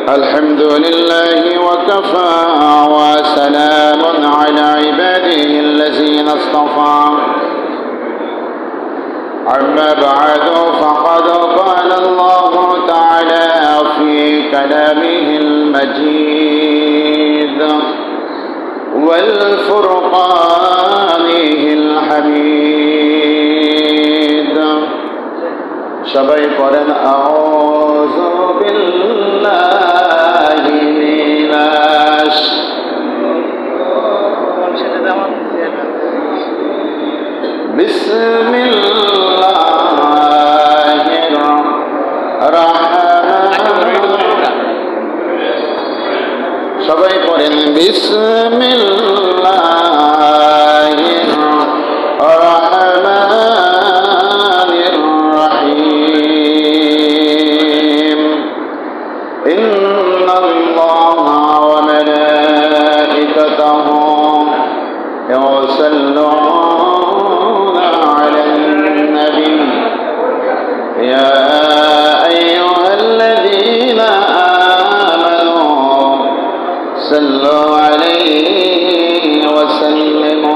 الحمد لله وكفى وسلام على عباده الذين اصطفى أما بعد فقد قال الله تعالى في كلامه المجيد والفرقانه الحميد সবাই পড়েন আউযু বিল্লাহি মিনাশ বিসমিল্লাহির রাহমানির সবাই পড়েন বিসমিল্লাহির রাহমানির রহিম ইন্নাল্লাহা ওয়া মালাইকাতাহু ইউসাল্লুনা আলান নবী ইয়া আইয়ুহাল্লাযীনা আমানু সাল্লু আলাইহি ওয়া সাল্লিমু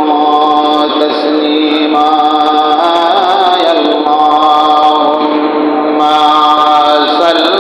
তাসলিমা আল্লাহুম্মা সাল্লি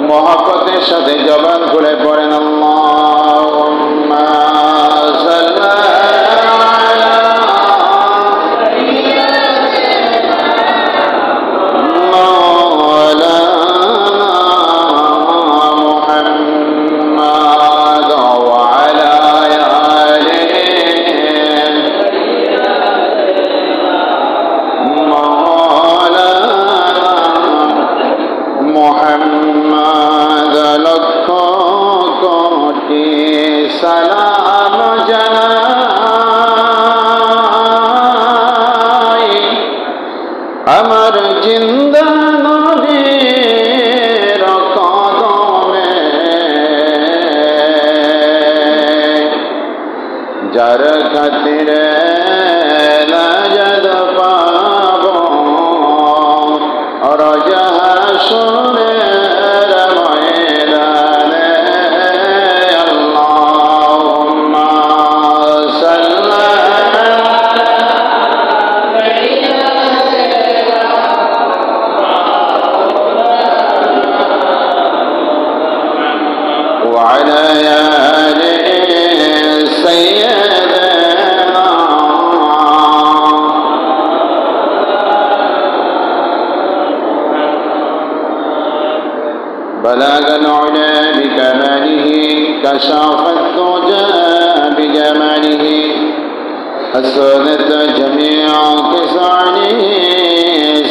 মোহাব্বতের সাথে জবান খুলে পড়েন আল্লাহুম্মা সাল্লি আলা মাওলানা মুহাম্মাদ ওয়া আলা আলিহি মাওলানা মুহাম্মাদ লক্ষ কোটি সালাম জানাই আমার জিন্দা নবীর কদমে যার খাতিরে নাজাত পাব রজা হাসরের ময়দানে আল্লাহুম্মা সাল্লি ওয়া আলা আলিহি সাইয়্যিদিনা بلغ العلا بكماله كشف الدجى بجماله حسنت جميع خصاله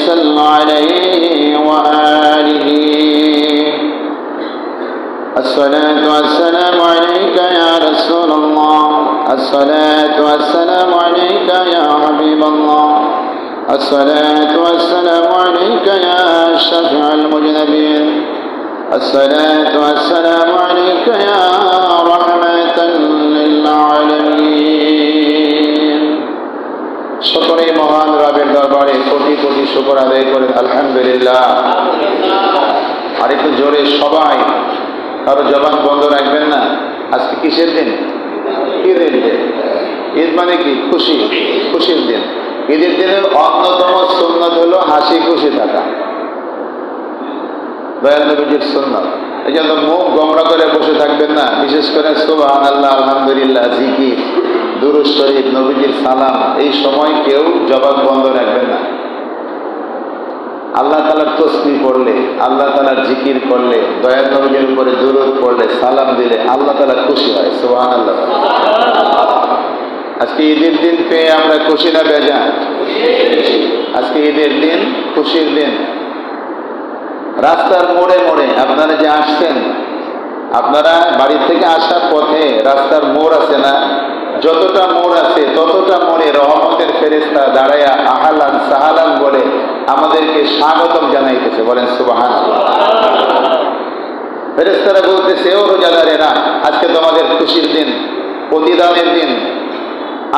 صل عليه وآله الصلاة والسلام عليك يا رسول الله الصلاة والسلام عليك يا حبيب الله الصلاة والسلام عليك يا شفيع المذنبين الصلاة والسلام عليك يا رحمة للعالمين সকলে মহান রবের দরবারে কোটি কোটি শুকর আদায় করেন আলহামদুলিল্লাহ। আর একটু জোরে সবাই, কারো জবান বন্ধ রাখবেন না। আজকে কিসের দিন? ঈদের দিন। ঈদ মানে কি? খুশি, খুশির দিন। ঈদের দিনের অন্যতম সুন্নাত হলো হাসি খুশি থাকা, দয়াল নবীজির সুন্নাত। এই জন্য মুখ গোমরা করে বসে থাকবেন না। বিশেষ করে সুবহানাল্লাহ, আলহামদুলিল্লাহ, জিকির, দুরূদ শরীফ, নবীজির সালাম, এই সময় কেউ জবান বন্ধ রাখবেন না। আল্লাহ তাআলার তাসবিহ পড়লে, আল্লাহ তাআলার জিকির করলে, দয়াল নবীজির উপরে দুরূদ পড়লে, সালাম দিলে আল্লাহ তাআলা খুশি হয়। সুবহানাল্লাহ। আজকে ঈদের দিন পেয়ে আমরা খুশি না বেজান? আজকে ঈদের দিন, খুশির দিন। রাস্তার মোড়ে মোড়ে আপনারা যে আসছেন, আপনারা বাড়ি থেকে আসার পথে রাস্তার মোড় আছে না, যতটা মোড় আছে ততটা মোড়ে রহমতের ফেরেশতা দাঁড়াইয়া আহালান সাহালান বলে আমাদেরকে স্বাগতম জানাইতেছে। বলেন সুবহানাল্লাহ। ফেরেশতারা বলতেছে, ও রোজাদারেরা, আজকে তোমাদের খুশির দিন, প্রতিদানের দিন,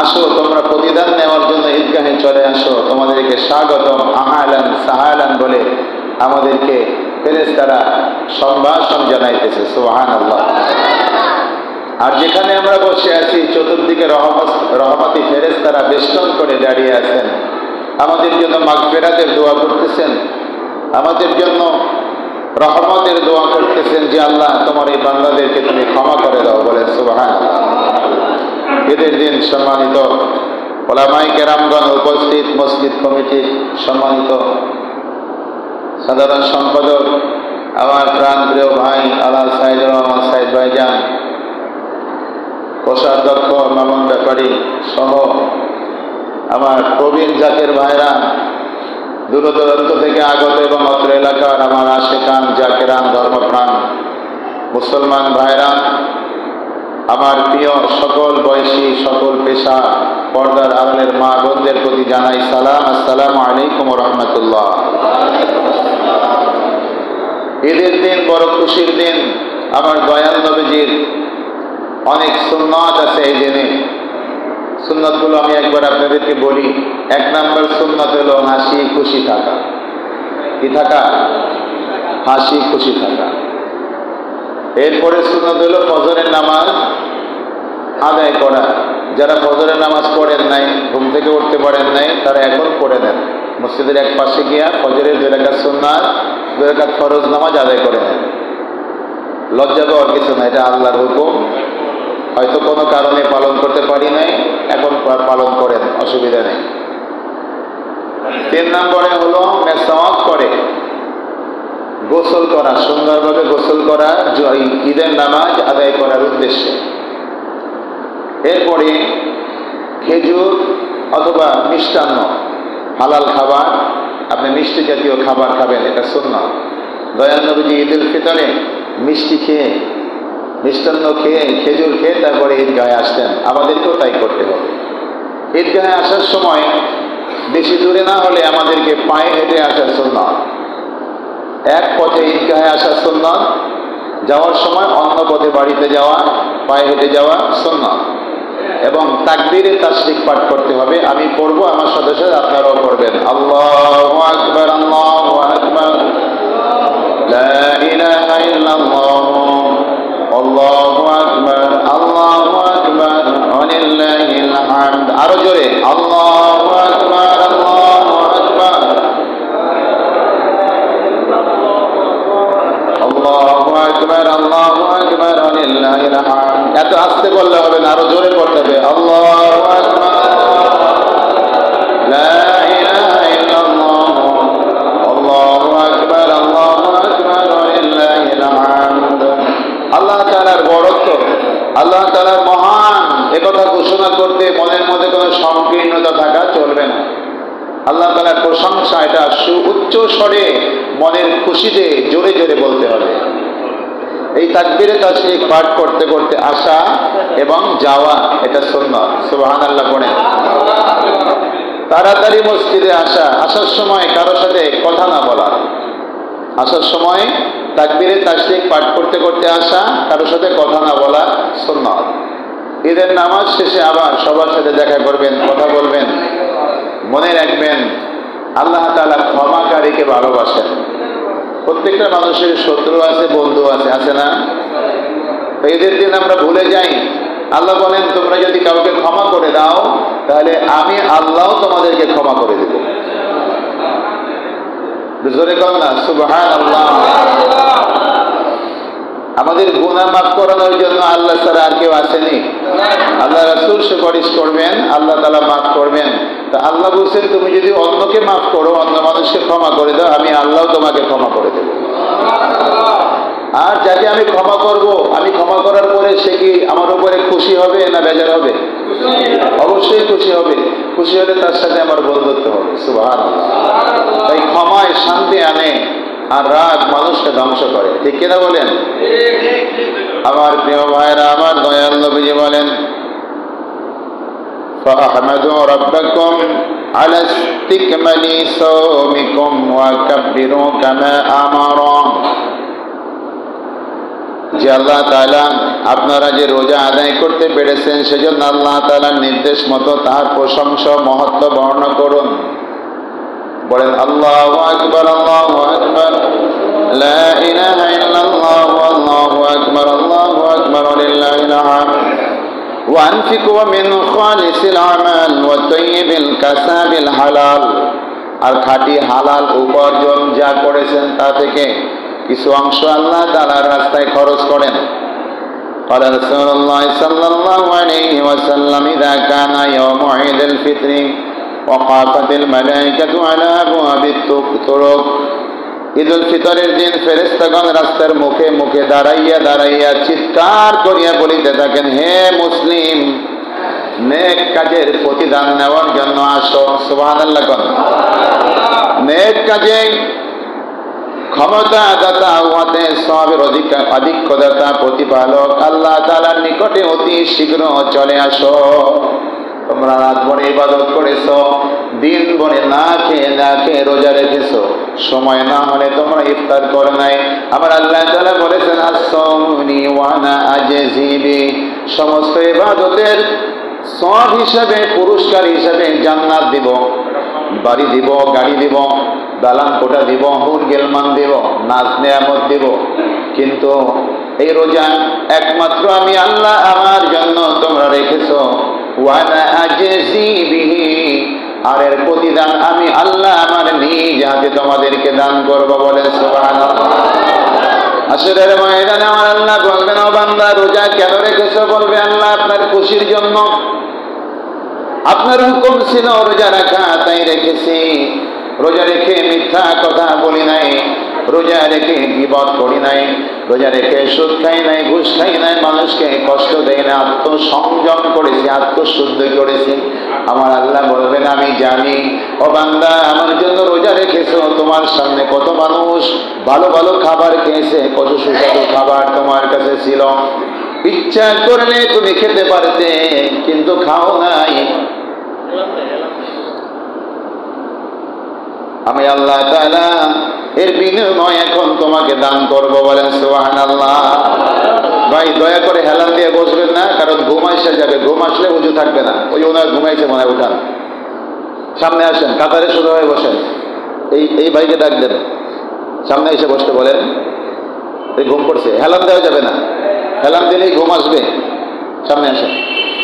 আসো তোমরা প্রতিদান নেওয়ার জন্য ঈদগাহে চলে আসো, তোমাদেরকে স্বাগতম আহালান সাহালান বলে আমাদেরকে ফেরেশতারা সম্ভাষণ জানাইতেছে। সুবহানাল্লাহ। আর যেখানে আমরা বসে আছি চতুর্দিকে রহমতি ফেরেশতারা বেষ্টন করে দাঁড়িয়ে আছেন, আমাদের জন্য মাগফিরাতের দোয়া করতেছেন, আমাদের জন্য রহমতের দোয়া করতেছেন যে আল্লাহ তোমার এই বান্দাদেরকে তুমি ক্ষমা করে দাও। বলেন সুবহানাল্লাহ। ঈদের দিন সম্মানিত ওলামায়ে কেরামগণ উপস্থিত, মসজিদ কমিটির সম্মানিত সাধারণ সম্পাদক, আমার প্রাণপ্রিয় ভাই আল্লাহ সাইদুর রহমান সাইদ ভাইজান, কোষাধ্যক্ষ মামুন ব্যাপারী সহ আমার প্রবীণ জাকের ভাইরা, দূর দূরান্ত থেকে আগত এবং অত্র এলাকার আমার আশেকান জাকেরান ধর্মপ্রাণ মুসলমান ভাইরা, আমার প্রিয় সকল বয়সী সকল পেশা পর্দার আড়ালের মা বোনদের প্রতি জানাই সালাম, আসসালামু আলাইকুম ওয়া রাহমাতুল্লাহ। ঈদের দিন বড় খুশির দিন। আমার দয়াল নবীজির অনেক সুন্নাত আছে এই দিনে। সুন্নাতগুলো আমি একবার আপনাদেরকে বলি। এক নম্বর সুন্নাত হলো হাসি খুশি থাকা। কি থাকা? হাসি খুশি থাকা। এরপরে সুন্নাত হলো ফজরের নামাজ আদায় করা। যারা ফজরের নামাজ পড়েন নাই, ঘুম থেকে উঠতে পারেন নাই, তারা এখন পড়ে নেন। মসজিদের এক পাশে গিয়া ফজরের 2 রাকাত সুন্নাত, 2 রাকাত ফরজ নামাজ আদায় করে নেন। লজ্জা পাওয়ার কিছু না, এটা আল্লাহর হুকুম। হয়তো কোনো কারণে পালন করতে পারি নাই, এখন পালন করেন, অসুবিধা নেই। 3 নম্বরে হলো মেসাওয়াক করে গোসল করা, সুন্দরভাবে গোসল করা ঈদের নামাজ আদায় করার উদ্দেশ্যে। এরপরে খেজুর অথবা মিষ্টান্ন, হালাল খাবার, আপনি মিষ্টি জাতীয় খাবার খাবেন, এটা সুন্নাত। দয়াল নবীজি ঈদুল ফিতরে মিষ্টি খেয়ে, মিষ্টান্ন খেয়ে, খেজুর খেয়ে তারপরে ঈদগাহে আসতেন। আমাদেরকেও তাই করতে হবে। ঈদগাহে আসার সময় বেশি দূরে না হলে আমাদেরকে পায়ে হেঁটে আসার সুন্নাত। এক পথে ঈদগাহে আসার সুন্নাত, যাওয়ার সময় অন্য পথে বাড়িতে যাওয়া, পায়ে হেঁটে যাওয়া সুন্নাত। এবং তাকবীরে তাশরিক পাঠ করতে হবে। আমি পড়বো, আমার সাথে সাথে আপনারাও পড়বেন। আল্লাহু আকবার, আল্লাহু আকবার, লা ইলাহা ইল্লাল্লাহ, আল্লাহু আকবার, আল্লাহু আকবার, ওয়ালিল্লাহিল হামদ। আরো জোরে, আল্লাহু আকবার, আল্লাহু আকবার, আল্লাহু আকবার, আল্লাহু আকবার, ওয়ালিল্লাহিল হামদ। এত আস্তে বললে হবে না, আরো জোরে পড়তে হবে। আল্লাহু আকবার, লা ইলাহা ইল্লাল্লাহ, আল্লাহু আকবার, আল্লাহু আকবার, ওয়ালিল্লাহিল হামদ। আল্লাহ তাআলার বড়ত্ব, আল্লাহ তাআলার মহান, একথা ঘোষণা করতে মনের মধ্যে কোনো সংকীর্ণতা থাকা চলবে না। আল্লাহ তাআলার প্রশংসা, এটা উচ্চ স্বরে মনের খুশিতে জোরে জোরে বলতে হবে। এই তাকবীরে তাশরিক পাঠ করতে করতে আসা এবং যাওয়া, এটা সুন্নাত। সুবহানাল্লাহ পড়েন। তাড়াতাড়ি মসজিদে আসা, আসার সময় কারোর সাথে কথা না বলা। আসার সময় তাকবীরে তাশরিক পাঠ করতে করতে আসা, কারোর সাথে কথা না বলা সুন্নাত। ঈদের নামাজ শেষে আবার সবার সাথে দেখা করবেন, কথা বলবেন। মনে রাখবেন, আল্লাহ তাআলা ক্ষমাকারীকে ভালোবাসেন। প্রত্যেকটা মানুষের শত্রু আছে, বন্ধু আছে, আছে না? ঈদের দিন আমরা ভুলে যাই। আল্লাহ বলেন, তোমরা যদি কাউকে ক্ষমা করে দাও, তাহলে আমি আল্লাহ তোমাদেরকে ক্ষমা করে দেব। জোরে কর না সুবহানাল্লাহ। আমাদের গুনাহ মাফ করানোর জন্য আল্লাহ ছাড়া আর কেউ আসেনি। আল্লাহ রাসূল সুপারিশ করবেন, আল্লাহ তাআলা মাফ করবেন। তা আল্লাহ বলছেন, তুমি যদি অন্যকে মাফ করো, অন্য মানুষকে ক্ষমা করে দাও, আমি আল্লাহ তোমাকে ক্ষমা করে দেব। আর যাকে আমি ক্ষমা করব, আমি ক্ষমা করার পরে সে কি আমার উপরে খুশি হবে না বেজার হবে? অবশ্যই খুশি হবে। খুশি হলে তার সাথে আমার বন্ধুত্ব হবে। সুবহানাল্লাহ। তাই ক্ষমায় শান্তি আনে, আর রাগ মানুষকে ধ্বংস করে। ঠিক কিনা বলেন? আমার প্রিয় ভাইরা, আমার দয়াল নবীজি বলেন, فأحمدوا ربكم على استكمال صومكم وكبروا كما أمر যে আল্লাহ তাআলা আপনারা যে রোজা আদায় করতে পেরেছেন সেজন্য আল্লাহ তাআলার নির্দেশ মতো তার প্রশংসা মহত্ব বর্ণনা করুন। বলেন আল্লাহু আকবার, আল্লাহু আকবার, লা ইলাহা ইল্লাল্লাহ, আল্লাহু আকবার, আল্লাহু আকবার, লিল্লাহিল হামদ। وأنفقوا من خالص الأعمال وطيب الكسب الحلال, আর খাঁটি হালাল উপার্জন যা করেছেন তা থেকে কিছু অংশ আল্লাহ তাআলার রাস্তায় খরচ করেন। قال رسول الله صلى الله عليه وسلم إذا كان يوم عيد الفطر وقافت الملائكة على أبواب الطرق, ঈদুল ফিতরের দিন ফেরেশতাগণ রাস্তার মুখে মুখে দাঁড়াইয়া দাঁড়াইয়া চিৎকার করিয়া বলিতে থাকেন, হে মুসলিম, নেক কাজের প্রতিদান নেওয়ার জন্য আসো। সুবহানাল্লাহ। নেক কাজে ক্ষমতা দাতা হতে সবের অধিকদাতা প্রতিপালক আল্লাহ তাআলার নিকটে অতি শীঘ্র চলে আসো। তোমরা রাত ভরে ইবাদত করেছো, দিন ভরে না খেয়ে রোজা রেখেছো, সময় না হলে তোমরা ইফতার করো নাই। আমার আল্লাহ তাআলা বলেছেন আসসাউনি ওয়া আনা আজজি বি, সমস্ত ইবাদতের সওয়াব হিসাবে, পুরস্কার হিসাবে জান্নাত দিব, বাড়ি দিব, গাড়ি দিব, দালান কোঠা দিব, হুর গেলমান দিব, নাজ নেয়ামত দিব, কিন্তু এই রোজা একমাত্র আমি আল্লাহ আমার জন্য তোমরা রেখেছো। ওয়ানা আজজি বিহি, আর এর প্রতিদান আমি আল্লাহ আমার নিজ হাতে তোমাদেরকে দান করব। বলেন সুবহানাল্লাহ। হাসরের ময়দানে আমার আল্লাহ বলবেন, ও বান্দা রোজা কেন রেখেছো? বলবে আল্লাহ আপনার খুশির জন্য, আপনার হুকুম ছিল রোজা রাখা, তাই রেখেছি। রোজা রেখে মিথ্যা কথা বলি নাই, রোজা রেখে গীবত করি নাই, রোজা রেখে সুদ খাই নাই, ঘুষ খাই নাই, মানুষকে কষ্ট দেই না, আত্মসংযম করেছি, আত্মশুদ্ধ করেছি। আমার আল্লাহ বলবেন আমি জানি ও বান্দা আমার জন্য রোজা রেখেছো, তোমার সামনে কত মানুষ ভালো ভালো খাবার খেয়েছে, কত সুস্বাদু খাবার তোমার কাছে ছিল, ইচ্ছা করলে তুমি খেতে পারতে কিন্তু খাও নাই। আমি আল্লাহ তাআলা এর বিনিময় এখন তোমাকে দান করব। বলেন সুবহানাল্লাহ। ভাই দয়া করে হেলান দিয়ে বসবেন না, কারণ ঘুম এসে যাবে, ঘুম আসলে উজু থাকবে না। ওই ওনার ঘুমাইছে মনে হয়, উঠান, সামনে আসেন, কাতারে শুরু হয়ে বসেন। এই ভাইকে ডাক দেন, সামনে এসে বসতে বলেন। এই ঘুম পড়ছে, হেলান দেওয়া যাবে না, হেলান দিলেই ঘুম আসবে। সামনে আসেন,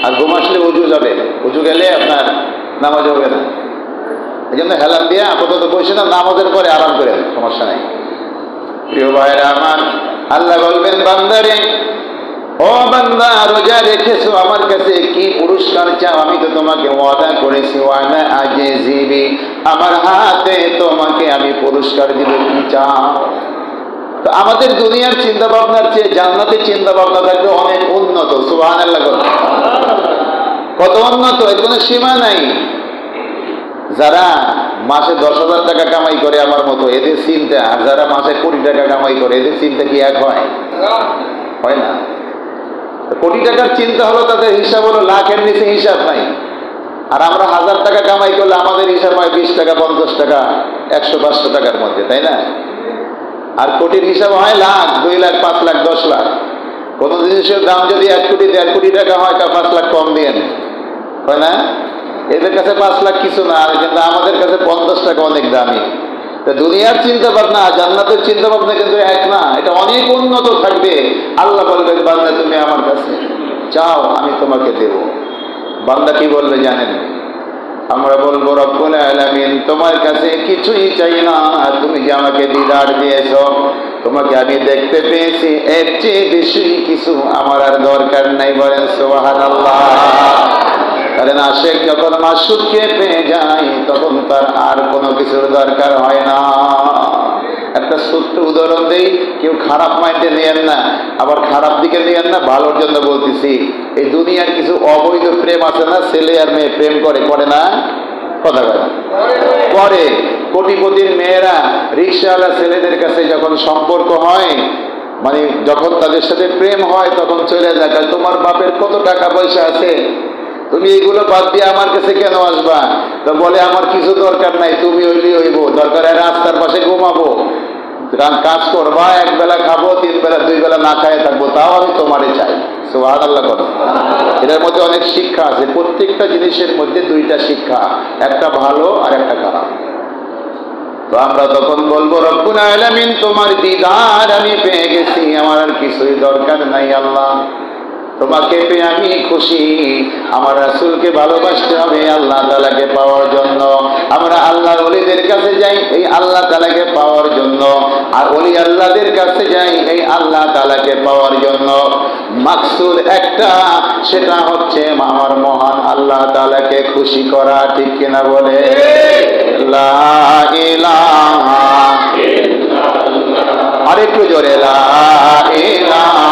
আর ঘুম আসলে উজু যাবে, উজু গেলে আপনার নামাজ হবে না। এই জন্য হেলান দিয়ে আপাতত বসে না, নামাজের পরে আরাম করেন, সমস্যা নেই। প্রিয় ভাইরা আমার, আল্লাহ বলবেন বান্দারে, ও বান্দা রোজা রেখেছো, আমার কাছে কি পুরস্কার চাও? আমি তো তোমাকে ওয়াদা করেছি, ওয়ানা আজজি বি, আমার হাতে তোমাকে আমি পুরস্কার দিব, কি চাও? তো আমাদের দুনিয়ার চিন্তা ভাবনার চেয়ে জান্নাতের চিন্তা ভাবনা থাকবে অনেক উন্নত। সুবহানাল্লাহ। কত উন্নত, এর কোনো সীমা নাই। যারা মাসে 10,000 টাকা কামাই করে আমার মতো, এদের চিন্তা, আর যারা মাসে কোটি টাকা কামাই করে এদের চিন্তা কি এক হয়? হয় না। কোটি টাকার চিন্তা হলো, তাদের হিসাব হলো লাখের নিচে হিসাব নাই। আর আমরা 1000 টাকা কামাই করলে আমাদের হিসাব হয় 20 টাকা, 50 টাকা, 100, 500 টাকার মধ্যে, তাই না? আর কোটির হিসাব হয় লাখ, 2 লাখ, 5 লাখ, 10 লাখ। কোন জিনিসের দাম যদি 1 কোটি, 1.5 কোটি টাকা হয়, তা 5 লাখ কম দিয়ে নেয়, হয় না? এদের কাছে 5 লাখ কিছু না, কিন্তু আমাদের কাছে 50 টাকা অনেক দামি। দুনিয়ার চিন্তা ভাবনা জান্নাতের চিন্তা ভাবনা কিন্তু এক না, এটা অনেক উন্নত থাকবে। আল্লাহ বলবেন বান্দা তুমি আমার কাছে চাও, আমি তোমাকে দেব। বান্দা কি বলবে জানেন? আমরা বলবো রব্বুল আলামিন তোমার কাছে কিছুই চাই না, তুমি যে আমাকে দিদার দিয়েছো, তোমাকে আমি দেখতে পেয়েছি, এর চেয়ে বেশি কিছু আমার আর দরকার নাই। বলেন সুবহানাল্লাহ। কারণ আশিক যখন মাশউককে পেয়ে যায় তখন তার আর কোনো কিছুর দরকার হয় না। একটা ছোট্ট উদাহরণ দেই, কেউ খারাপ মাইন্ডে নিয়েন না, আবার খারাপ দিকে নিয়েন না, ভালোর জন্য বলতেছি। এই দুনিয়ার কিছু অবৈধ প্রেম আছে না, ছেলে আর মেয়ে প্রেম করে না, কথা বলে করে। কোটিপতির মেয়েরা রিকশাওয়ালা ছেলেদের কাছে যখন সম্পর্ক হয়, মানে যখন তাদের সাথে প্রেম হয়, তখন চলে যায়, তোমার বাপের কত টাকা পয়সা আছে, তুমি এইগুলো বাদ দিয়ে আমার কাছে কেন আসবা? তো বলে আমার কিছু দরকার নাই, তুমি হইলেই হইব, দরকার রাস্তার পাশে ঘুমাবো, কাজ করবা, এক বেলা খাবো, 3 বেলা 2 বেলা না খাইয়ে থাকবো, তাও আমি তোমারে চাই। সুবহানাল্লাহ করো। এটার মধ্যে অনেক শিক্ষা আছে, প্রত্যেকটা জিনিসের মধ্যে 2টা শিক্ষা, একটা ভালো আর একটা খারাপ। তো আমরা তখন বলবো রব্বুল আলামিন তোমার দিদার আমি পেয়ে গেছি, আমার আর কিছুই দরকার নাই আল্লাহ, তোমাকে পেয়ে আমি খুশি। আমার রাসূলকে ভালোবাসতে হবে আল্লাহ তাআলাকে পাওয়ার জন্য। আমরা আল্লাহর ওলিদের কাছে যাই এই আল্লাহ তাআলাকে পাওয়ার জন্য, আর ওলি আল্লাহদের কাছে যাই এই আল্লাহ তাআলাকে পাওয়ার জন্য। মাকসুদ একটা, সেটা হচ্ছে আমার মহান আল্লাহ তাআলাকে খুশি করা। ঠিক কিনা বলে? লা ইলাহা ইল্লাল্লাহ। আরেকটু জোরে লা ইলাহা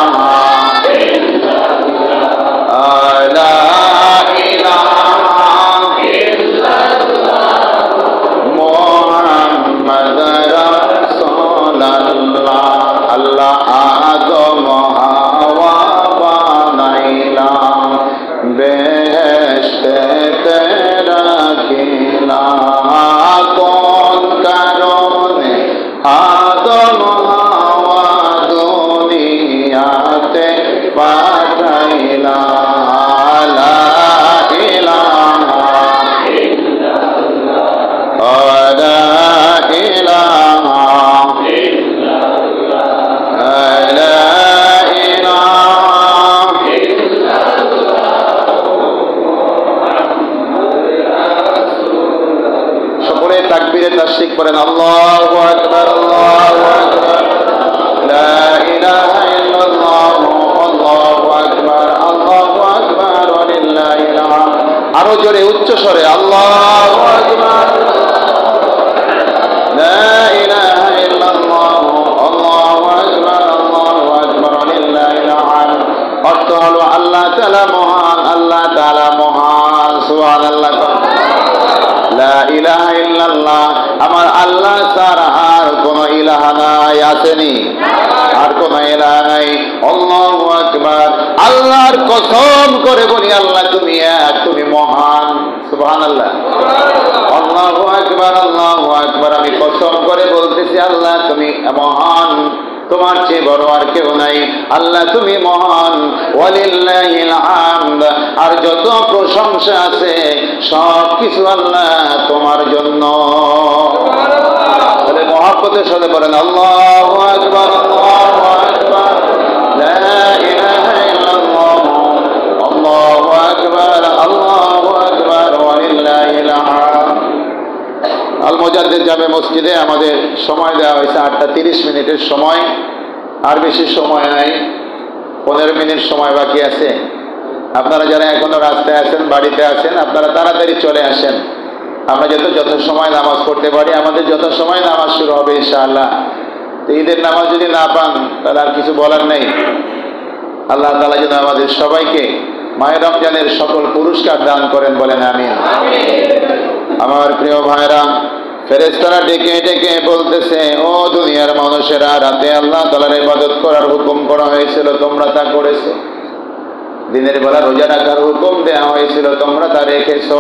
তাশরিক করেন। আল্লাহু আকবার, আল্লাহু আকবার, লা ইলাহা ইল্লাল্লাহ, আল্লাহু আকবার, আল্লাহু আকবার, ওয়া লিল্লাহিল হামদ। আরো জোরে উচ্চ স্বরে আল্লাহু আকবার, লা ইলাহা ইল্লাল্লাহ, আল্লাহু আকবার, আল্লাহু আকবার, ওয়া লিল্লাহিল হামদ। অর্থ হলো আল্লাহ তাআলা মহান, আল্লাহ তাআলা মহান। সুবহানাল্লাহ। লা ইলাহা ইল্লাল্লাহ, আমার আল্লাহ ছাড়া আর কোন ইলাহা নাই। আসেনি? আর কোন ইলাহা নাই। আল্লাহু আকবার, আল্লাহর কসম করে বলি আল্লাহ তুমি এক, তুমি মহান। সুবহানাল্লাহ। আল্লাহু আকবার, আল্লাহু আকবার, আমি কসম করে বলতেছি আল্লাহ তুমি মহান, তোমার চেয়ে বড় আর কেউ নাই। আল্লাহ তুমি মহান। ওয়ালিল্লাহিল হামদ, আর যত প্রশংসা আছে সব কিছু আল্লাহ তোমার জন্য। তাহলে মহব্বতের সাথে বলেন আল্লাহু আকবার, আল্লাহু আকবার, লা ইলাহা ইল্লাল্লাহ, আল্লাহু আকবার, আল্লাহু আকবার, ওয়ালিল্লাহিল হামদ। আল মুজাদ্দিদ জামে মসজিদে আমাদের সময় দেওয়া হয়েছে 8টা 30 মিনিটের সময়, আর বেশি সময় নাই, 15 মিনিট সময় বাকি আছে। আপনারা যারা এখনো রাস্তায় আছেন, বাড়িতে আছেন, আপনারা তাড়াতাড়ি চলে আসেন। আমরা যত সময় নামাজ পড়তে পারি, আমাদের যত সময় নামাজ শুরু হবে ইনশাআল্লাহ। তো ঈদের নামাজ যদি না পান তাহলে আর কিছু বলার নেই। আল্লাহ তাআলা যেন আমাদের সবাইকে মাহে রমজানের সকল পুরস্কার দান করেন, বলেন আমিন। আমার প্রিয় ভাইরা, ফেরেশতারা ডেকে ডেকে বলতেছে, ও দুনিয়ার মানুষেরা, রাতে আল্লাহ তাআলার ইবাদত করার হুকুম করা হয়েছিল, তোমরা তা করেছো। দিনের বেলা রোজা রাখার হুকুম দেওয়া হয়েছিল, তোমরা তা রেখেছো।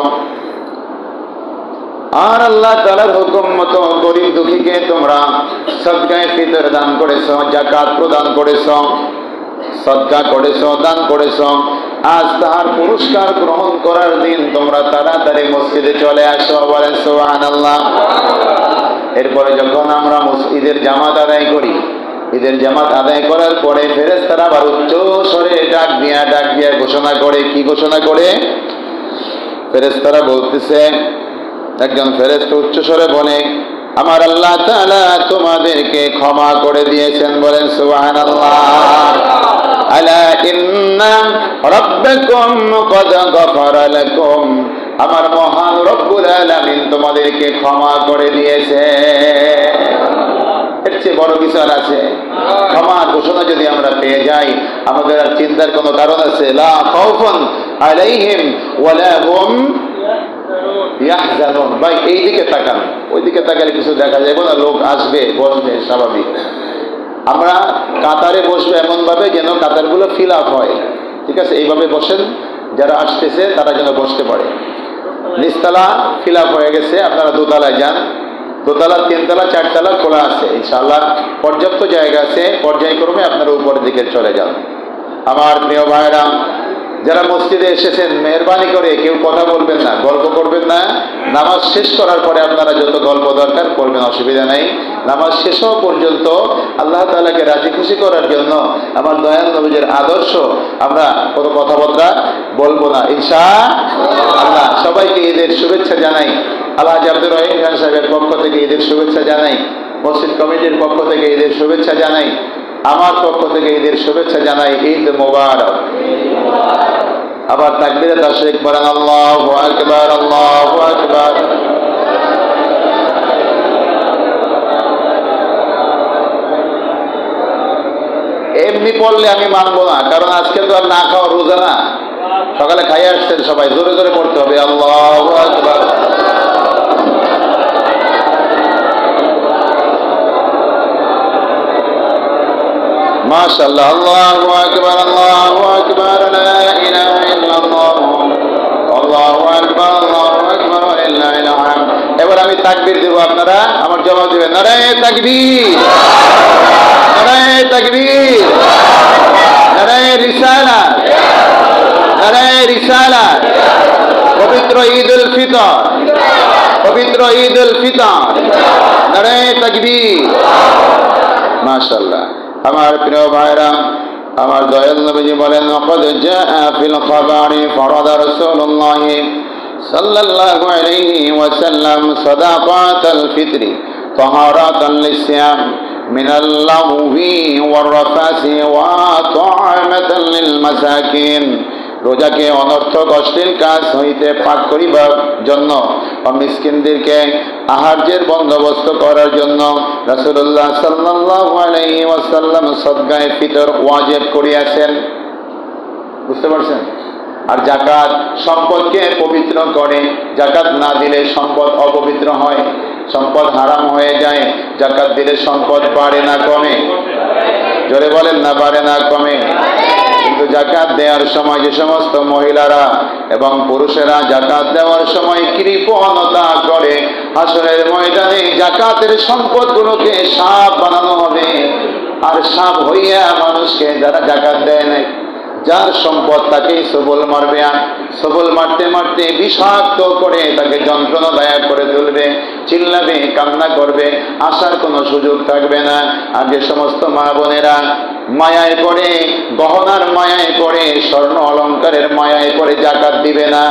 আর আল্লাহ তাআলার হুকুম মতো গরিব দুঃখীকে তোমরা সদকায়ে ফিতর দান করেছো, যাকাত প্রদান করেছো, সদকা করেছো, দান করেছো। আজ তাহার পুরস্কার গ্রহণ করার দিন, তোমরা তাড়াতাড়ি মসজিদে চলে আসো, বলেন সুবহানাল্লাহ। এরপরে যখন আমরা ঈদের জামাত আদায় করি, ঈদের জামাত আদায় করার পরে ফেরেশতারা আবার উচ্চ স্বরে ডাক দিয়া ঘোষণা করে। কি ঘোষণা করে? ফেরেশতারা বলতেছে, একজন ফেরেশতা উচ্চ স্বরে বলে, আমার আল্লাহ তাআলা তোমাদেরকে ক্ষমা করে দিয়েছেন, বলেন সুবহানাল্লাহ। আলা ইন্না রাব্বাকুম ক্বাদ গাফারা লাকুম, আমার মহান রব্বুল আলামিন তোমাদেরকে ক্ষমা করে দিয়েছে। এর চেয়ে বড় কিছু আর আছে? ক্ষমার ঘোষণা যদি আমরা পেয়ে যাই, আমাদের আর চিন্তার কোনো কারণ আছে? লা খাউফুন আলাইহিম ওয়ালা হুম ইয়াহজানুন। ভাই এইদিকে তাকান, ওইদিকে তাকালে কিছু দেখা যাবে না, লোক আসবে বসবে, স্বাভাবিক। আমরা কাতারে বসবো এমন ভাবে যেন কাতারগুলো ফিল আপ হয়, ঠিক আছে? এইভাবে বসেন, যারা আসতেছে তারা যেন বসতে পারে। নিচতলা ফিল আপ হয়ে গেছে, আপনারা দোতলায় যান। দোতলা, তিনতলা, চারতলা খোলা আছে ইনশাআল্লাহ, পর্যাপ্ত জায়গা আছে। পর্যায়ক্রমে আপনারা উপরের দিকে চলে যান। আমার প্রিয় ভাইরা, যারা মসজিদে এসেছেন মেহরবানি করে কেউ কথা বলবেন না, গল্প করবেন না। নামাজ শেষ করার পরে আপনারা যত গল্প দরকার করবেন, অসুবিধা নেই। নামাজ শেষ হওয়া পর্যন্ত আল্লাহ তাআলাকে রাজি খুশি করার জন্য আমার দয়াল নবীর আদর্শ আমরা কোনো কথাবার্তা বলবো না ইনশাআল্লাহ। সবাইকে ঈদের শুভেচ্ছা জানাই। আলহাজ আব্দুর রহিম খান সাহেবের পক্ষ থেকে ঈদের শুভেচ্ছা জানাই। মসজিদ কমিটির পক্ষ থেকে ঈদের শুভেচ্ছা জানাই। আমার পক্ষ থেকে ঈদের শুভেচ্ছা জানাই। ঈদ মোবারক। আবার তাকবীরে তাশরিক পড়েন, আল্লাহু আকবার, আল্লাহু আকবার। এমনি পড়লে আমি মানবো না, কারণ আজকে তো আর না খাওয়া রোজা না। সকালে খাইয়ে আসছেন সবাই, জোরে জোরে পড়তে হবে, আল্লাহু আকবার। মাশাআল্লাহ, আল্লাহু আকবার, আল্লাহু আকবার, লা ইলাহা ইল্লাল্লাহ, আল্লাহু আকবার, আল্লাহু আকবার, ওয়া লিল্লাহিল হামদ। এবার আমি তাকবীর দেব, আপনারা আমার জবাব দিবেন, নারায়ে তাকবীর, নারায়ে তাকবীর, নারায়ে রিসালাত, নারায়ে রিসালাত। পবিত্র ঈদুল ফিতর, পবিত্র ঈদুল ফিতর, নারায়ে তাকবীর। মাশাআল্লাহ। আমার প্রিয় ভাইরা, আমার দয়াল নবীজি বলেন, ক্বাদ জাআ ফিল খাবারি ফারাদা রাসূলুল্লাহ সাল্লাল্লাহু আলাইহি ওয়াসাল্লাম সাদাকাতাল ফিতরি তাহারাতান লিসিয়াম মিনাল লাহwi ওয়ার রাফাসি ওয়া তুআমাতান লিল মাসাকিন। রোজাকে অনর্থক অশ্লীল কাজ হইতে পাক করিবার জন্য ও মিসকিনদেরকে আহার্যের বন্দোবস্ত করার জন্য রাসূলুল্লাহ সাল্লাল্লাহু আলাইহি ওয়াসাল্লাম সদকায়ে ফিতর ওয়াজিব করিয়াছেন। বুঝতে পারছেন? আর যাকাত সম্পদকে পবিত্র করে। যাকাত না দিলে সম্পদ অপবিত্র হয়, সম্পদ হারাম হয়ে যায়। যাকাত দিলে সম্পদ বাড়ে না কমে? জোরে বলেন না, বাড়ে না কমে? কিন্তু যাকাত দেওয়ার সময় যে সমস্ত মহিলারা এবং পুরুষেরা যাকাত দেওয়ার সময় কৃপণতা করে, হাসরের ময়দানে যাকাতের সম্পদগুলোকে সাপ বানানো হবে। আর সাপ হইয়া মানুষকে যারা যাকাত দেয় নাই, যার সম্পদ তাকেই সবল মারবে। সবল মারতে মারতে বিষাক্ত করে তাকে যন্ত্রণাদায়ক করে তুলবে, চিল্লাবে, কান্না করবে, আসার কোনো সুযোগ থাকবে না। আর যে সমস্ত মা বোনেরা মায়ায় পড়ে, গহনার মায়ায় পড়ে, স্বর্ণ অলঙ্কারের মায়ায় পড়ে যাকাত দিবে না,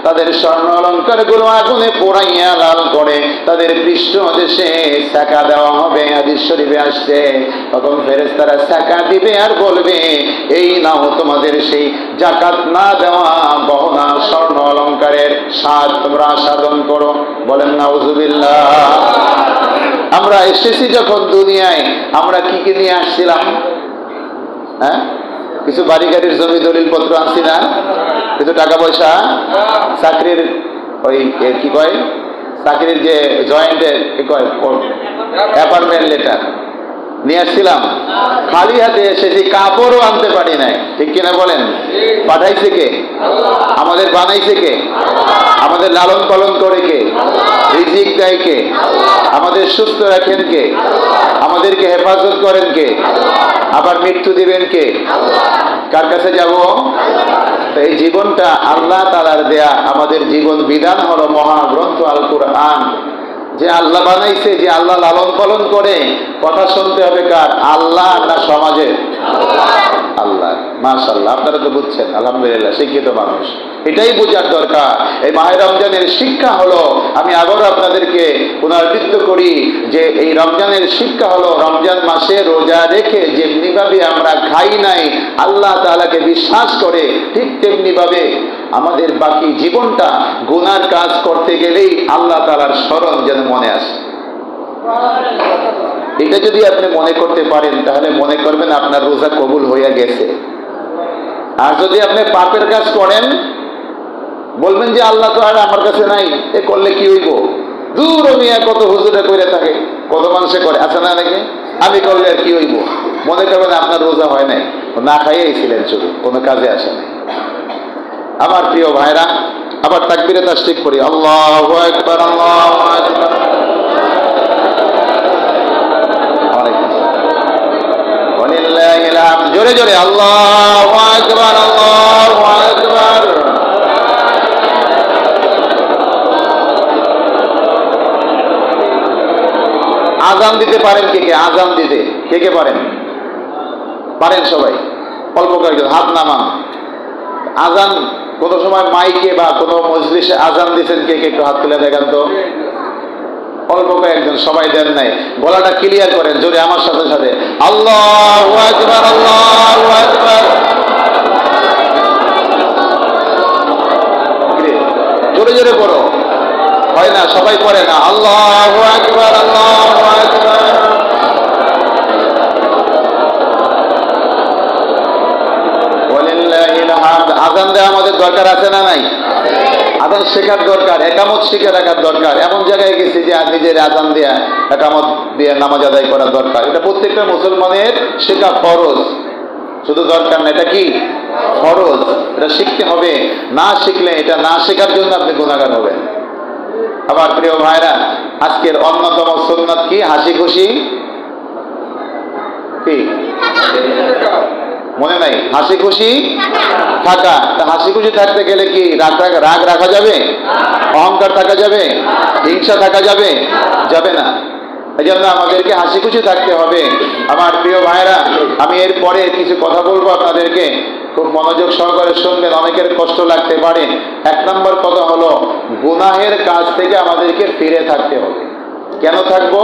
তাদের স্বর্ণ অলঙ্কার গুলো আগুনে পোড়াইয়া লাল করে তাদের পৃষ্ঠদেশে ছাকা দেওয়া হবে। হাদিস শরীফে আসছে, তখন ফেরেশতারা ছাকা দিবে আর বলবে, এই নাও তোমাদের সেই যাকাত না দেওয়া গহনা স্বর্ণ অলঙ্কারের স্বাদ, তোমরা আস্বাদন করো। বলেন নাউজুবিল্লাহ। আমরা এসেছি যখন দুনিয়ায়, আমরা কি কি নিয়ে আসছিলাম? হ্যাঁ, কিছু বাড়ি গাড়ির জমি দলিল পত্র আনছি না? কিছু টাকা পয়সা, চাকরির ওই কি কয়, চাকরির যে জয়েন্টের কি কয়, অ্যাপয়েন্টমেন্ট লেটার নিয়ে আসছিলাম। খালি হাতে এসেছি, কাপড়ও আনতে পারি নাই। ঠিক কিনা বলেন? পাঠাইছে কে? আমাদের বানাইছে কে? আমাদের লালন পালন করে কে? রিজিক দেয় কে? আমাদের সুস্থ রাখেন কে? আমাদেরকে হেফাজত করেন কে? আবার মৃত্যু দিবেন কে? কার কাছে যাব? এই জীবনটা আল্লাহ তাআলার দেয়া। আমাদের জীবন বিধান হলো মহাগ্রন্থ আল কুরআন, যে আল্লাহ বানাইছে, যে আল্লাহ লালন পালন করে। কথা শুনতে হবে কার? আল্লাহ না সমাজের? আল্লাহ। মাশাআল্লাহ, আপনারা তো বুঝছেন, আলহামদুলিল্লাহ, শিক্ষিত মানুষ। এটাই বোঝার দরকার। এই মাহে রমজানের শিক্ষা হলো, আমি আবারও আপনাদেরকে পুনরাবৃত্ত করি যে এই রমজানের শিক্ষা হলো, রমজান মাসে রোজা রেখে যেমনি ভাবে আমরা খাই নাই আল্লাহ তাআলাকে বিশ্বাস করে, ঠিক তেমনি ভাবে আমাদের বাকি জীবনটা গুনার কাজ করতে গেলেই আল্লাহ তাআলার স্মরণ যেন মনে আসে। এটা যদি আপনি মনে করতে পারেন, তাহলে মনে করবেন আপনার রোজা কবুল হইয়া গেছে। আর যদি আপনি পাপের কাজ করেন, বলবেন যে আল্লাহ তো আর আমার কাছে নাই, এ করলে কি হইব? দূর মিয়া, কত হুজুরে করে থাকে, কত মানুষে করে, আছে না নাকি? আমি করলে আর কি হইব? মনে করবেন আপনার রোজা হয় নাই, না খাইয়েই ছিলেন, শুধু কোনো কাজে আসে নাই। আমার প্রিয় ভাইরা, আবার তাকবীরে তাশরিক করি, আল্লাহু আকবার, আল্লাহু আকবার। ওয়ালিল্লাহিল হামদ। জোরে জোরে আল্লাহু আকবার, আল্লাহু আকবার। আযান দিতে পারেন কে কে? আযান দিতে কে কে পারেন? পারেন সবাই? অল্প কয়েকজন হাত নামান। আযান কোন সময় মাইকে বা কোনো মজলিসে আযান দিচ্ছেন কে কে? একটু হাত তুলে দেখান তো। অল্প কয়েকজন, সবাই দেন নাই। গলাটা ক্লিয়ার করেন জোরে আমার সাথে সাথে, আল্লাহু আকবার, আল্লাহু আকবার। জোরে জোরে পড়ো, হয় না, সবাই পড়ে না। আল্লাহু আকবার, আল্লাহু আকবার। ওয়ালিল্লাহিল হামদ। আযান দেওয়া আমাদের দরকার আছে না নাই? আযান শেখার দরকার, একামত শিখে রাখার দরকার। এমন জায়গায় গেছি যে নিজের আযান দেয়া, একামত দিয়ে নামাজ আদায় করার দরকার। এটা প্রত্যেকটা মুসলমানের শেখা ফরজ, শুধু দরকার না, এটা কি ফরজ। এটা শিখতে হবে, না শিখলে, এটা না শেখার জন্য আপনি গুনাহগার হবেন। আবার প্রিয় ভাইরা, আজকের অন্যতম সুন্নাত কি? হাসি খুশি কি মনে নাই? হাসি খুশি থাকা। তা হাসি খুশি থাকতে গেলে কি রাগ রাখা যাবে? অহংকার থাকা যাবে? হিংসা থাকা যাবে? যাবে না। এই জন্য আমাদেরকে হাসি খুশি থাকতে হবে। আমার প্রিয় ভাইরা, আমি এর পরে কিছু কথা বলবো আপনাদেরকে, খুব মনোযোগ সহকারে শুনবেন, অনেকের কষ্ট লাগতে পারে। 1 নম্বর কথা হলো, গুনাহের কাজ থেকে আমাদেরকে ফিরে থাকতে হবে। কেন থাকবো?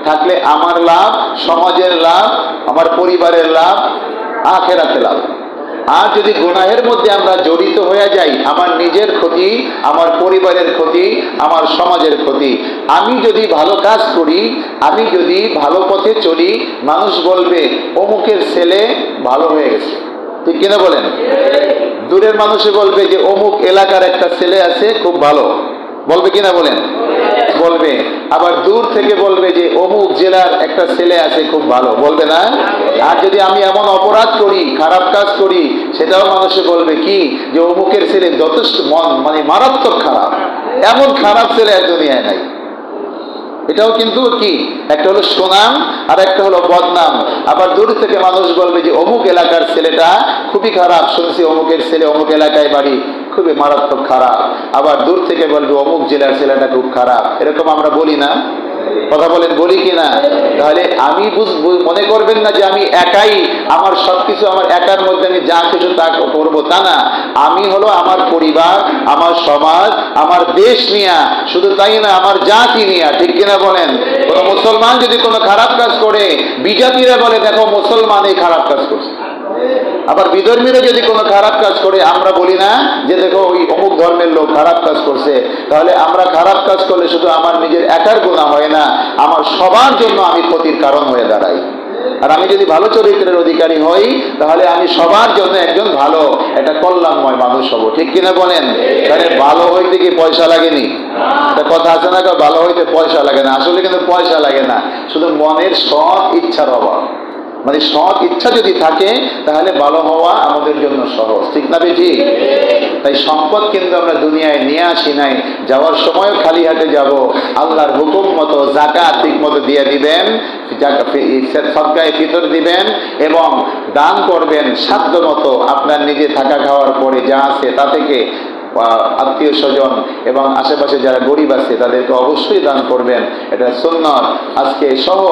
থাকলে আমার লাভ, সমাজের লাভ, আমার পরিবারের লাভ, আখিরাতে লাভ। আর যদি গুনাহের মধ্যে আমরা জড়িত হয়ে যাই, আমার নিজের ক্ষতি, আমার পরিবারের ক্ষতি, আমার সমাজের ক্ষতি। আমি যদি ভালো কাজ করি, আমি যদি ভালো পথে চলি, মানুষ বলবে অমুকের ছেলে ভালো হয়ে গেছে, ঠিক কিনা বলেন? দূরের মানুষে বলবে যে অমুক এলাকার একটা ছেলে আছে খুব ভালো, বলবে কিনা বলেন? বলবে। আবার দূর থেকে বলবে যে অমুক জেলার একটা ছেলে আছে খুব ভালো, বলবে না? আর যদি আমি এমন অপরাধ করি, খারাপ কাজ করি, সেটাও মানুষে বলবে কি, যে অমুকের ছেলে যথেষ্ট মানে মারাত্মক খারাপ, এমন খারাপ ছেলে এক দুনিয়ায় নাই। এটাও কিন্তু কি, একটা হলো সুনাম আর একটা হলো বদনাম। আবার দূর থেকে মানুষ বলবে যে অমুক এলাকার ছেলেটা খুবই খারাপ, শুনছি অমুকের ছেলে অমুক এলাকায় বাড়ি, খুবই মারাত্মক খারাপ। আবার দূর থেকে বলবে অমুক জেলার ছেলেটা খুব খারাপ। এরকম আমরা বলি না? কথা বলেন, বলি কিনা? তাহলে আমি মনে করবেন না যে আমি একাই, আমার সবকিছু আমার একার মধ্যে আমি যা কিছু তা করবো, তা না। আমি হলো আমার পরিবার, আমার সমাজ, আমার দেশ নিয়া, শুধু তাই না, আমার জাতি নিয়া, ঠিক কিনা বলেন? কোন মুসলমান যদি কোনো খারাপ কাজ করে, বিজাতিরা বলে দেখো মুসলমান এই খারাপ কাজ করছে। আবার বিধর্মীরা যদি কোনো খারাপ কাজ করে, আমরা বলি না যে দেখো ওই অমুক ধর্মের লোক খারাপ কাজ করছে। তাহলে আমরা খারাপ কাজ করলে শুধু আমার নিজের একার গুনাহ হয় না, আমার সবার জন্য আমি ক্ষতির কারণ হয়ে দাঁড়াই। আর আমি যদি ভালো চরিত্রের অধিকারী হই, তাহলে আমি সবার জন্য একজন ভালো, একটা কল্যাণময় মানুষ হব, ঠিক কিনা বলেন? তাহলে ভালো হইতে কি পয়সা লাগেনি? একটা কথা আছে না, ভালো হইতে পয়সা লাগে না। আসলে কিন্তু পয়সা লাগে না, শুধু মনের সৎ ইচ্ছার অভাব। মানে সৎ ইচ্ছা যদি থাকে, তাহলে ভালো হওয়া আমাদের জন্য সহজ, ঠিক না বেঠি? তাই সম্পদ কিন্তু আমরা দুনিয়ায় নিয়ে আসি নাই, যাওয়ার সময় খালি হাতে যাব। আল্লাহর হুকুম মতো যাকাত ঠিক মতো দিয়ে দিবেন, সদকায়ে ফিতর দিবেন এবং দান করবেন সাধ্য মতো। আপনার নিজে থাকা খাওয়ার পরে যা আছে তা থেকে আত্মীয় স্বজন এবং আশেপাশে যারা গরিব আছে তাদেরকে অবশ্যই দান করবেন, এটা সুন্নাত। আজকে সহ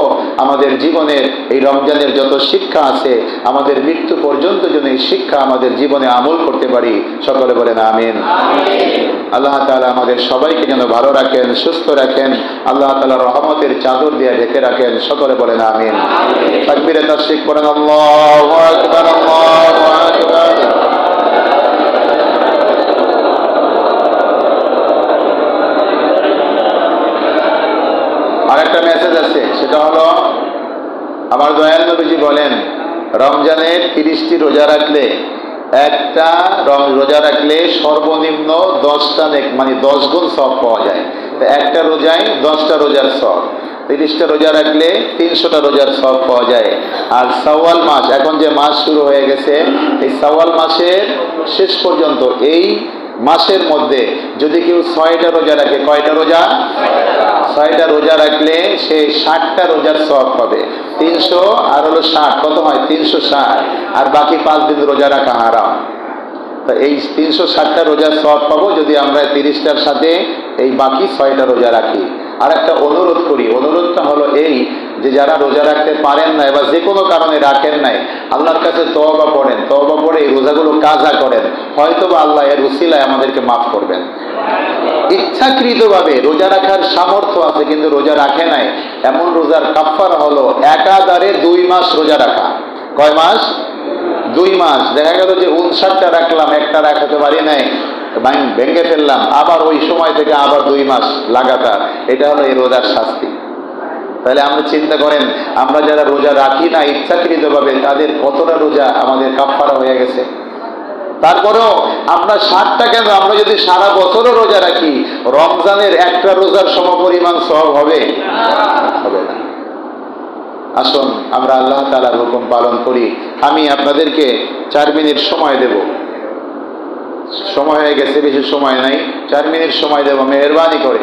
আমাদের জীবনের এই রমজানের যত শিক্ষা আছে, আমাদের মৃত্যু পর্যন্ত যেন এই শিক্ষা আমাদের জীবনে আমল করতে পারি। সকলে বলেন আমিন। আল্লাহ তাআলা আমাদের সবাইকে যেন ভালো রাখেন, সুস্থ রাখেন, আল্লাহ তাআলার রহমতের চাদর দিয়ে ঢেকে রাখেন। সকলে বলেন আমিন। তাকবীরে তাশরিক করেন, আল্লাহু আকবার, আল্লাহু আকবার। আরেকটা মেসেজ আছে, সেটা হলো আমার দয়াল নবীজি বলেন, রমজানের 30টি রোজা রাখলে, একটা রোজা রাখলে সর্বনিম্ন 10টা মানে 10 গুণ সওয়াব পাওয়া যায়। তো একটা রোজায় 10টা রোজার সওয়াব। 30টা রোজা রাখলে 300টা রোজার সওয়াব পাওয়া যায়। আর শাওয়াল মাস, এখন যে মাস শুরু হয়ে গেছে, এই শাওয়াল মাসের শেষ পর্যন্ত এই মাসের মধ্যে যদি কেউ 6টা রোজা রাখে, কয়টা রোজা? 6টা রোজা রাখলে সে 60টা রোজার সওয়াব পাবে। 300 আর হলো 60, কত হয়? 360। আর বাকি 5 দিন রোজা রাখা হারাম। তা এই 360টা রোজার সওয়াব পাবো যদি আমরা 30টার সাথে এই বাকি 6টা রোজা রাখি। আর একটা অনুরোধ করি, অনুরোধটা হলো এই যে যারা রোজা রাখতে পারেন না বা যে কোনো কারণে রাখেন নাই, আল্লাহর কাছে তওবা পড়েন, তওবা পড়ে এই রোজাগুলো কাজা করেন, হয়তোবা আল্লাহ এর উসিলায় আমাদেরকে মাফ করবেন। ইচ্ছাকৃতভাবে রোজা রাখার সামর্থ্য আছে কিন্তু রোজা রাখে নাই, এমন রোজার কাফারা হলো একাধারে 2 মাস রোজা রাখা। কয় মাস? 2 মাস। দেখা গেল যে 59টা রাখলাম, একটা রাখাতে পারি নাই, ভেঙে ফেললাম, আবার ওই সময় থেকে আবার 2 মাস লাগাতার। এটা হলো এই রোজার শাস্তি। তাহলে আমরা চিন্তা করেন, আমরা যারা রোজা রাখি না ইচ্ছাকৃতভাবে, তাদের কতটা রোজা আমাদের কাফারা হয়ে গেছে। তারপরেও আমরা 60টা কেন, আমরা যদি সারা বছরও রোজা রাখি, রমজানের একটা রোজার সমপরিমাণ সওয়াব হবে? হবে না। আসুন আমরা আল্লাহ তাআলার হুকুম পালন করি। আমি আপনাদেরকে 4 মিনিট সময় দেব, সময় হয়ে গেছে, বেশি সময় নাই, 4 মিনিট সময় দেব মেহেরবানি করে।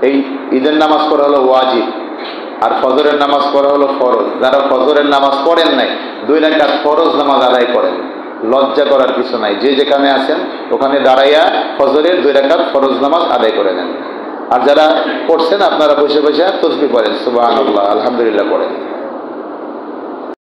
এই ঈদের নামাজ পড়া হলো ওয়াজিব, আর ফজরের নামাজ পড়া হলো ফরজ। যারা ফজরের নামাজ পড়েন নাই, 2 রাকাত ফরজ নামাজ আদায় করেন, লজ্জা করার কিছু নাই। যে যেখানে আছেন ওখানে দাঁড়াইয়া ফজরের 2 রাকাত ফরজ নামাজ আদায় করে নেন। আর যারা পড়ছেন আপনারা বসে বসে তাসবিহ পড়েন, সুবহানাল্লাহ, আলহামদুলিল্লাহ পড়েন।